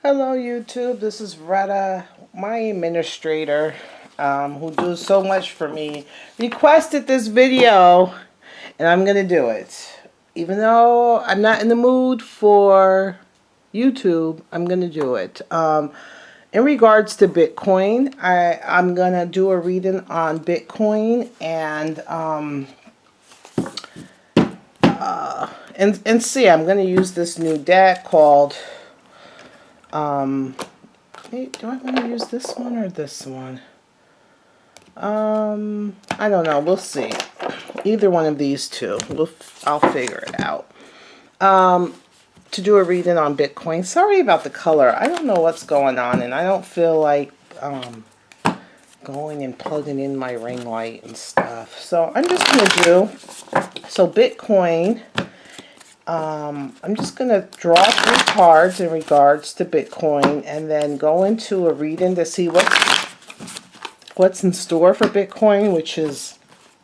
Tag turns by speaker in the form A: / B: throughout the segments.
A: Hello YouTube, this is Retta, my administrator, who does so much for me, requested this video, and I'm going to do it. Even though I'm not in the mood for YouTube, I'm going to do it. In regards to Bitcoin, I'm going to do a reading on Bitcoin and see. I'm going to use this new deck called... Hey, do I want to use this one or this one? I don't know. We'll see. Either one of these two. I'll figure it out. To do a reading on Bitcoin. Sorry about the color. I don't know what's going on, and I don't feel like going and plugging in my ring light and stuff. So I'm just going to do... So Bitcoin... I'm just going to draw 3 cards in regards to Bitcoin and then go into a reading to see what's in store for Bitcoin, which is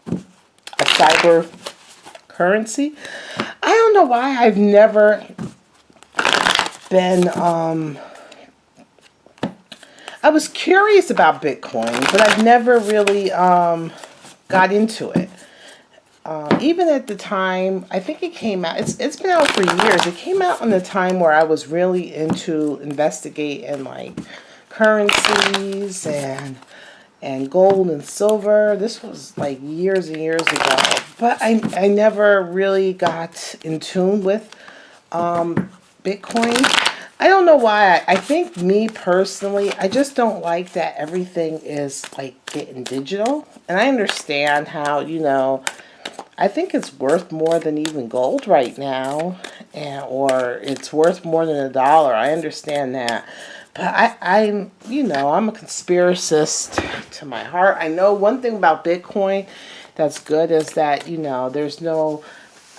A: a cyber currency. I don't know why I've never been, I was curious about Bitcoin, but I've never really got into it. Even at the time, I think it came out, it's been out for years. It came out in the time where I was really into investigating like currencies and gold and silver. This was like years and years ago. But I never really got in tune with Bitcoin. I don't know why. I think me personally, I just don't like that everything is like getting digital. And I understand how, I think it's worth more than even gold right now, or it's worth more than $1. I understand that, but I'm a conspiracist to my heart. I know one thing about Bitcoin that's good is that there's no.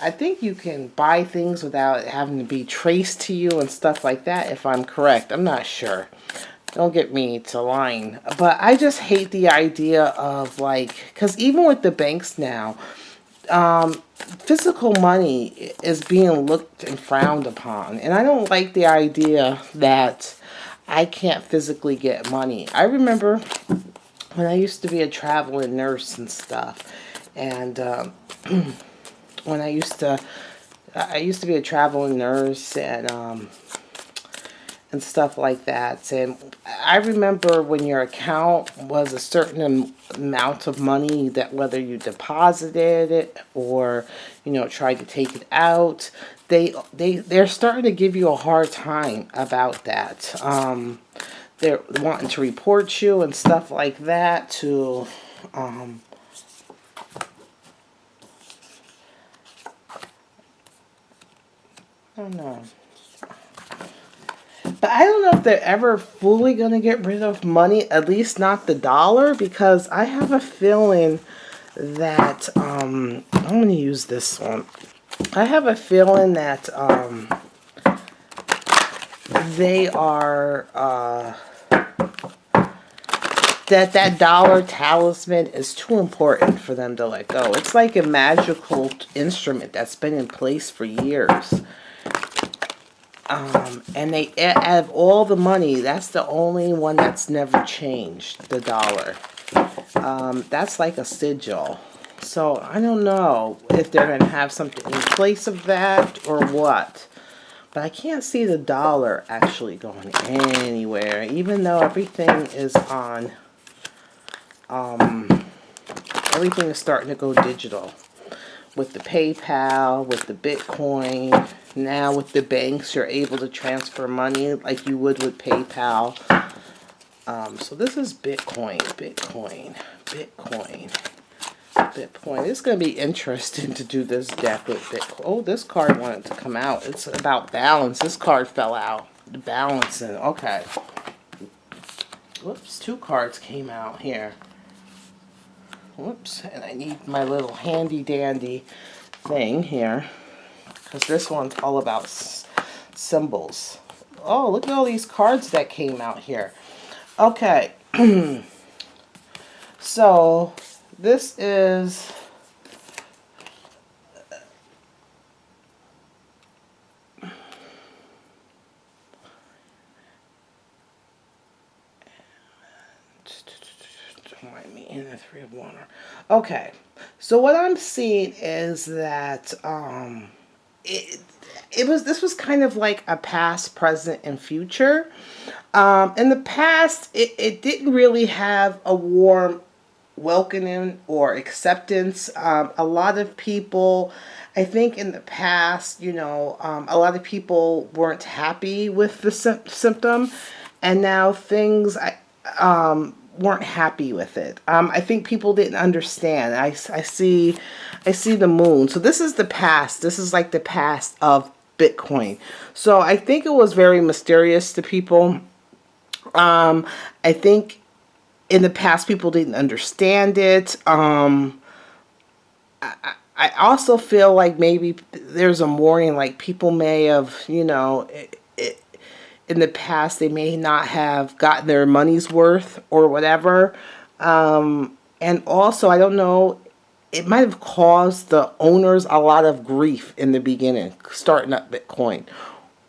A: I think you can buy things without having to be traced to you and stuff like that. If I'm correct, I'm not sure. Don't get me to lying, but I just hate the idea of because even with the banks now. Physical money is being looked and frowned upon. And I don't like the idea that I can't physically get money. I remember when I used to be a traveling nurse and stuff. And when I used to be a traveling nurse and stuff like that. And I remember when your account was a certain amount of money, that whether you deposited it or tried to take it out, they're starting to give you a hard time about that. They're wanting to report you and stuff like that to I don't know. But I don't know if they're ever fully going to get rid of money, at least not the dollar, because I have a feeling that, I'm going to use this one. I have a feeling that they are, that dollar talisman is too important for them to let go. It's like a magical instrument that's been in place for years. And they, out of all the money, that's the only one that's never changed, the dollar. That's like a sigil. So I don't know if they're going to have something in place of that or what. But I can't see the dollar actually going anywhere, even though everything is on, everything is starting to go digital. With the PayPal, with the Bitcoin, now with the banks, you're able to transfer money like you would with PayPal. So this is Bitcoin. It's going to be interesting to do this deck with Bitcoin. Oh, this card wanted to come out. It's about balance. This card fell out. The balancing. Okay. Whoops, 2 cards came out here. Whoops, and I need my little handy dandy thing here, because this one's all about symbols. Oh, look at all these cards that came out here. Okay, so this is and the Three of Water. Okay, so what I'm seeing is that it, this was kind of like a past, present, and future. In the past, it didn't really have a warm welcoming or acceptance. A lot of people, I think in the past, a lot of people weren't happy with the symptom, and now things weren't happy with it. I think people didn't understand. I see the moon. So this is the past. This is like the past of Bitcoin. So I think it was very mysterious to people. I think in the past people didn't understand it. I also feel like maybe there's a mourning, like people may have, in the past they may not have gotten their money's worth or whatever. And also, I don't know, it might have caused the owners a lot of grief in the beginning, starting up Bitcoin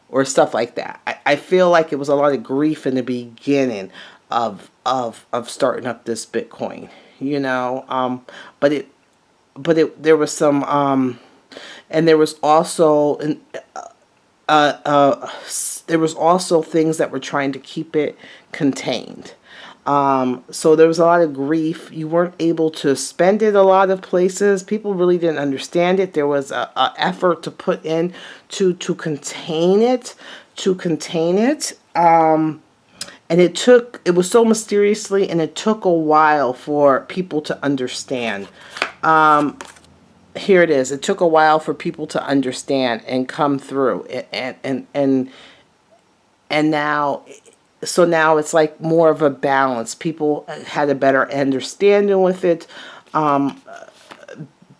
A: or stuff like that. I feel like it was a lot of grief in the beginning of starting up this Bitcoin, but there was some and there was also there was also things that were trying to keep it contained. So there was a lot of grief. You weren't able to spend it a lot of places. People really didn't understand it. There was a effort to put in to contain it, and it was so mysteriously, and it took a while for people to understand. Here it is. It took a while for people to understand and come through, and now. So now it's like more of a balance. People had a better understanding with it.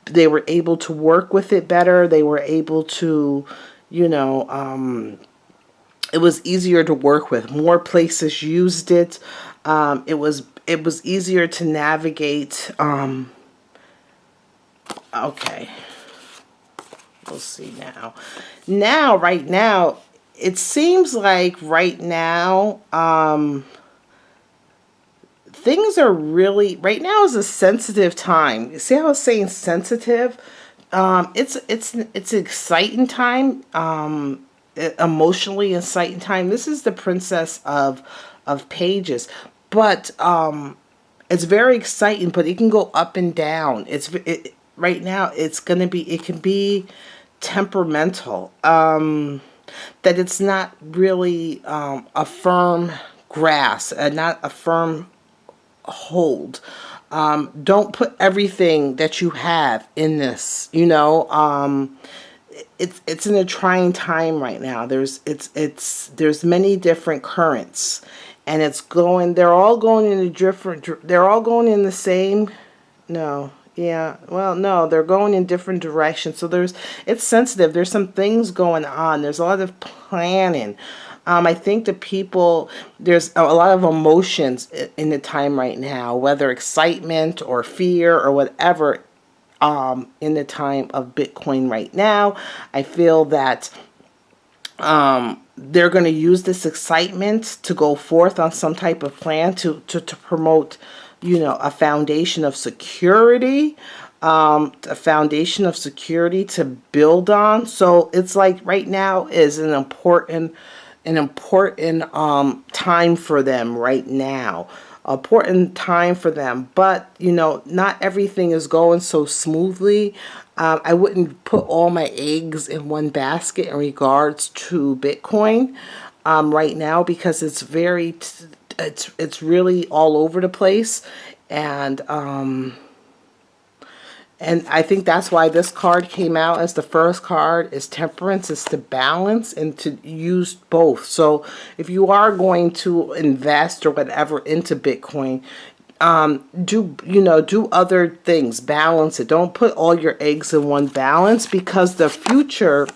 A: They were able to work with it better. They were able to, it was easier to work with. More places used it. It was easier to navigate. Okay. We'll see now. Right now, it seems like right now, things are really, right now is a sensitive time. You see how I was saying sensitive? It's an exciting time, emotionally exciting time. This is the Princess of Pages, but it's very exciting, but it can go up and down. Right now, it can be temperamental. That it's not really a firm grasp, not a firm hold. Don't put everything that you have in this. It's in a trying time right now. There's many different currents, and they're all going in a different. They're all going in the same. No. Yeah, well, no, they're going in different directions. So it's sensitive. There's some things going on. There's a lot of planning. I think there's a lot of emotions in the time right now, whether excitement or fear or whatever, in the time of Bitcoin right now. I feel that they're going to use this excitement to go forth on some type of plan to promote a foundation of security, to build on. So it's like right now is an important time for them right now. Important time for them, but not everything is going so smoothly. I wouldn't put all my eggs in one basket in regards to Bitcoin right now, because it's it's really all over the place, and I think that's why this card came out as the first card. Is temperance, is to balance and to use both. So if you are going to invest or whatever into Bitcoin, do other things, balance it. Don't put all your eggs in one balance, because the future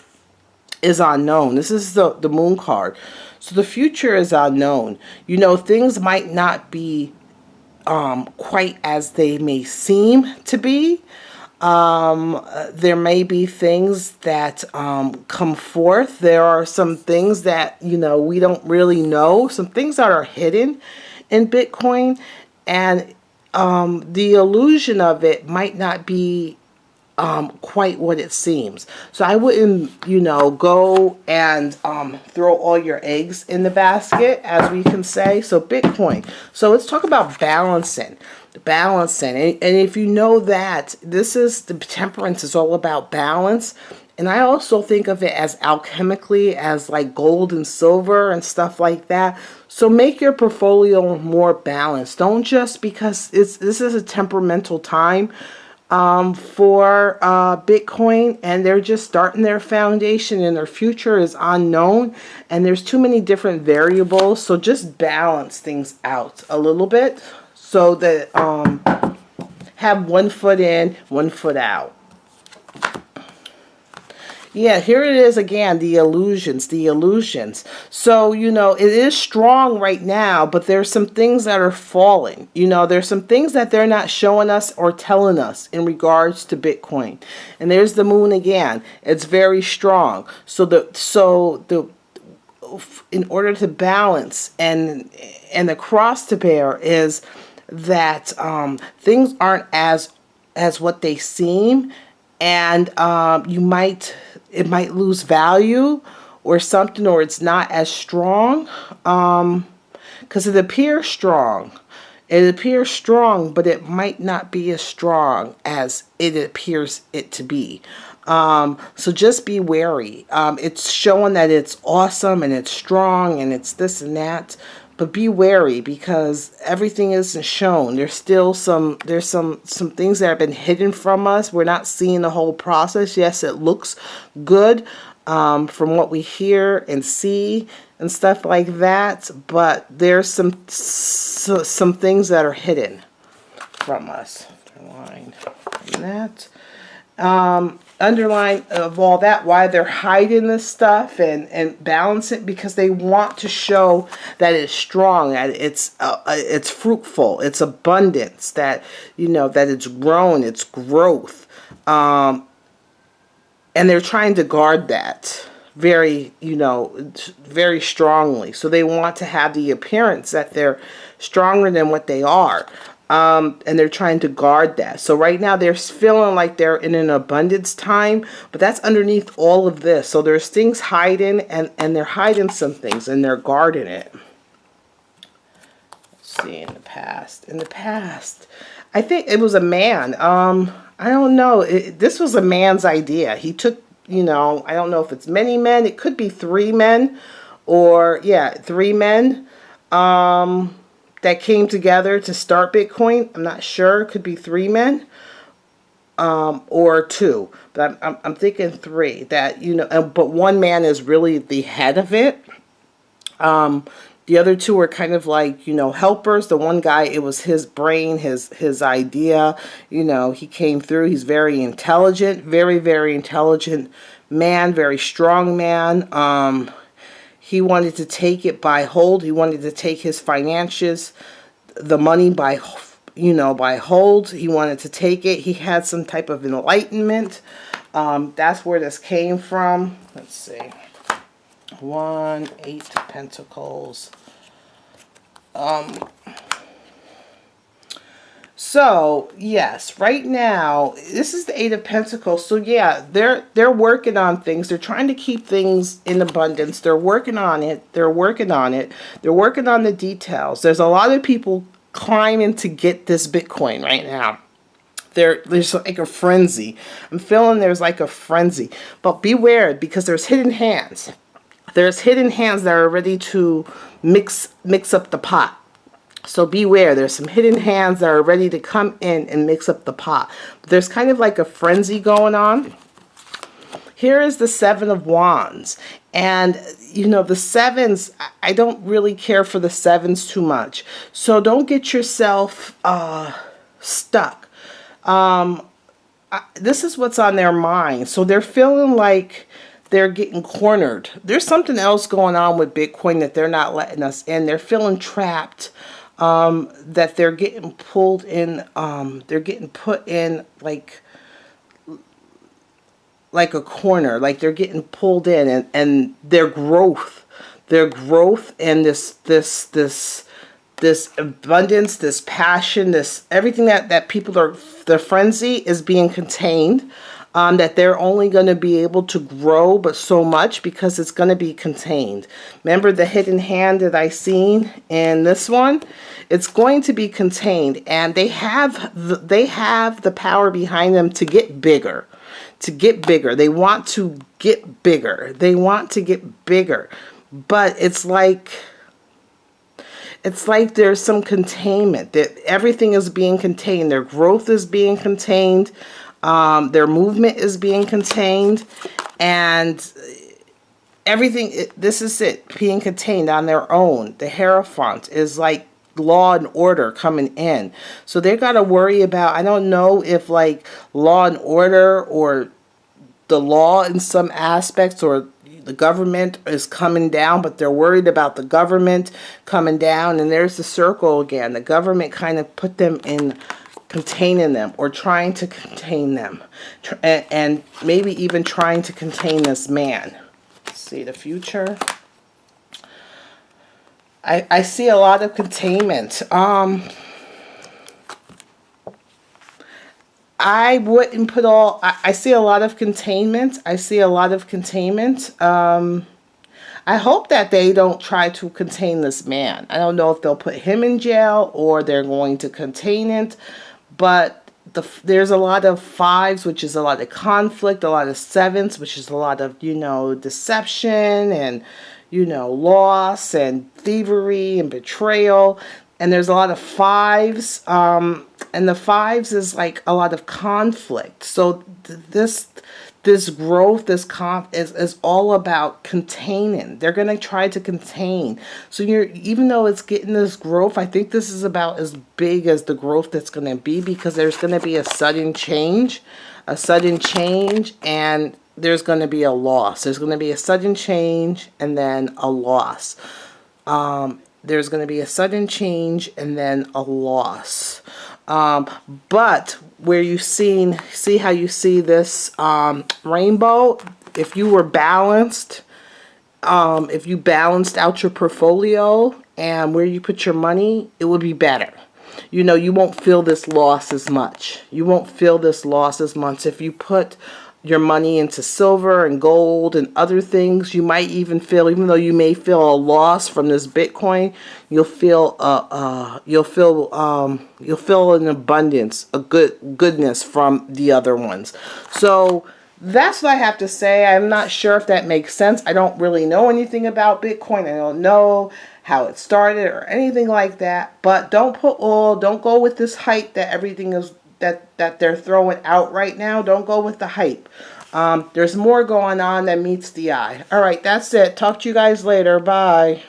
A: is unknown. This is the moon card. So the future is unknown. Things might not be quite as they may seem to be. There may be things that come forth. There are some things that, we don't really know. Some things that are hidden in Bitcoin. And the illusion of it might not be quite what it seems. So I wouldn't, go and throw all your eggs in the basket, as we can say. So Bitcoin. So let's talk about balancing. And if you know that this is the temperance is all about balance. And I also think of it as alchemically, as like gold and silver and stuff like that. So make your portfolio more balanced. Don't just, because this is a temperamental time for Bitcoin, and they're just starting their foundation, and their future is unknown, and there's too many different variables. So just balance things out a little bit so that have 1 foot in, 1 foot out. Yeah, here it is again, the illusions. So, it is strong right now, but there's some things that are falling. There's some things that they're not showing us or telling us in regards to Bitcoin. And there's the moon again. It's very strong. So in order to balance and the cross to bear is that things aren't as what they seem, and it might lose value or something, or it's not as strong, because it appears strong. But it might not be as strong as it appears it to be. So just be wary. It's showing that it's awesome and it's strong and it's this and that, but be wary, because everything isn't shown. There's some things that have been hidden from us. We're not seeing the whole process. Yes, it looks good from what we hear and see and stuff like that, but there's some things that are hidden from us. Underline that. Underline of all that, why they're hiding this stuff and balance it, because they want to show that it's strong, that it's fruitful, it's abundance, that that it's grown, it's growth, and they're trying to guard that very very strongly. So they want to have the appearance that they're stronger than what they are. And they're trying to guard that. So right now they're feeling like they're in an abundance time, but that's underneath all of this. So there's things hiding, and they're hiding some things, and they're guarding it. Let's see, in the past, I think it was a man. I don't know. This was a man's idea. He took, I don't know if it's many men. It could be 3 men, or 3 men. That came together to start Bitcoin. I'm not sure. It could be 3 men, or 2, but I'm thinking 3. That but one man is really the head of it. The other 2 are kind of like helpers. The one guy, it was his brain, his idea. He came through. He's very intelligent, very very intelligent man, very strong man. He wanted to take it by hold. He wanted to take his finances, the money by hold. He wanted to take it. He had some type of enlightenment. That's where this came from. Let's see. 1, 8 Pentacles. So, yes, right now, this is the 8 of Pentacles. So, yeah, they're working on things. They're trying to keep things in abundance. They're working on it. They're working on the details. There's a lot of people climbing to get this Bitcoin right now. There's like a frenzy. I'm feeling there's like a frenzy. But beware, because there's hidden hands. There's hidden hands that are ready to mix up the pot. So beware, there's some hidden hands that are ready to come in and mix up the pot. But there's kind of like a frenzy going on. Here is the 7 of Wands. And, the 7s, I don't really care for the 7s too much. So don't get yourself stuck. This is what's on their mind. So they're feeling like they're getting cornered. There's something else going on with Bitcoin that they're not letting us in. They're feeling trapped. That they're getting pulled in, they're getting put in like a corner, like they're getting pulled in, and their growth and this this abundance, this passion, this everything that people are, the frenzy is being contained. That they're only going to be able to grow, but so much because it's going to be contained. Remember the hidden hand that I seen in this one? It's going to be contained, and they have the power behind them to get bigger. To get bigger. They want to get bigger. They want to get bigger. But it's like there's some containment, that everything is being contained. Their growth is being contained. Their movement is being contained, and everything, this is it, being contained on their own. The Hierophant is like law and order coming in. So they got to worry about, I don't know if like law and order or the law in some aspects, or the government is coming down, but they're worried about the government coming down. And there's the circle again. The government kind of put them in, containing them, or trying to contain them, and maybe even trying to contain this man. Let's see the future. I see a lot of containment. I wouldn't put all, I see a lot of containment. I see a lot of containment. I hope that they don't try to contain this man. I don't know if they'll put him in jail or they're going to contain it. But there's a lot of fives, which is a lot of conflict, a lot of sevens, which is a lot of, deception and, loss and thievery and betrayal. And there's a lot of fives, and the fives is like a lot of conflict. So this growth, is all about containing. They're going to try to contain. So even though it's getting this growth, I think this is about as big as the growth that's going to be, because there's going to be a sudden change, and there's going to be a loss. There's going to be a sudden change and then a loss. There's going to be a sudden change and then a loss. But where you see how you see this rainbow, if you were balanced, if you balanced out your portfolio and where you put your money, it would be better. You won't feel this loss as much. You won't feel this loss as much if you put your money into silver and gold and other things. You might even feel, even though you may feel a loss from this Bitcoin, you'll feel an abundance, a goodness from the other ones. So that's what I have to say. I'm not sure if that makes sense. I don't really know anything about Bitcoin. I don't know how it started or anything like that. But don't go with this hype that everything is that they're throwing out right now. Don't go with the hype. There's more going on than meets the eye. All right, that's it. Talk to you guys later. Bye.